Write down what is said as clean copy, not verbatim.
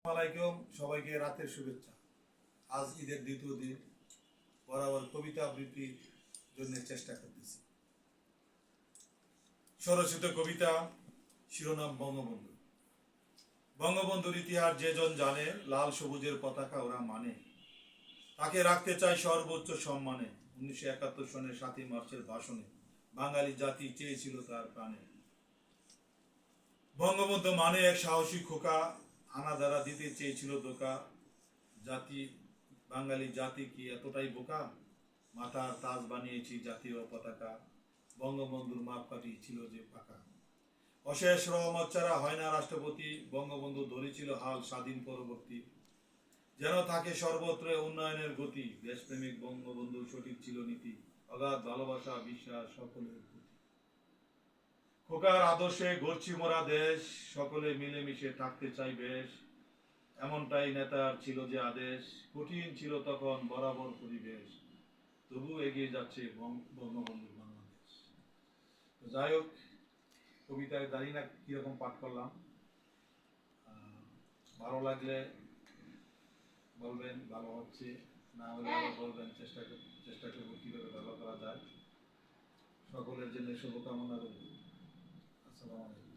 আলাইকুম, সবাইকে রাতের শুভেচ্ছা। আজ ঈদের দ্বিতীয় দিন, বরাবর কবিতা আবৃত্তির জন্য চেষ্টা করতেছি। স্বরচিত কবিতা, শিরোনাম বঙ্গবন্ধু। বঙ্গবন্ধুর ইতিহাস যে জন জানে, লাল সবুজের পতাকা ওরা মানে, তাকে রাখতে চাই সর্বোচ্চ সম্মানে। 1971 সনের 7ই মার্চের ভাষণে বাঙালি জাতি চেয়েছিল তার প্রাণে। বঙ্গবন্ধু মানে এক সাহসী খোকা, আনাজারা দিতে চেয়েছিল ধোকা। জাতি, বাঙালি জাতি কি এতটাই বোকা? মাথার তাজ বানিয়েছি জাতীয় পতাকা, বঙ্গবন্ধুর মাপকাঠি ছিল যে পাকা। অশেষ রহমত ছাড়া হয় না রাষ্ট্রপতি, বঙ্গবন্ধু ধরেছিল হাল স্বাধীন পরবর্তী। যেন থাকে সর্বত্র উন্নয়নের গতি, দেশপ্রেমিক বঙ্গবন্ধুর সঠিক ছিল নীতি, অগাধ ভালোবাসা বিশ্বাস সকলের প্রতি। খোকার আদর্শে গড়ছি মোরা দেশ, সকলে মিলেমিশে থাকতে চাই বেশ, এমনটাই নেতার ছিল যে আদেশ। কঠিন ছিল তখন বরাবর পরিবেশ, তবু এগিয়ে যাচ্ছে বঙ্গবন্ধুর বাংলাদেশ। তো যাই হোক, কবিতায় জানি না কিরকম পাঠ করলাম, ভালো লাগলে বলবেন ভালো হচ্ছে, না হলে আবার বলবেন, চেষ্টা করবো কিভাবে ভালো করা যায়। সকলের জন্য শুভকামনা রইল। আসসালামু আলাইকুম।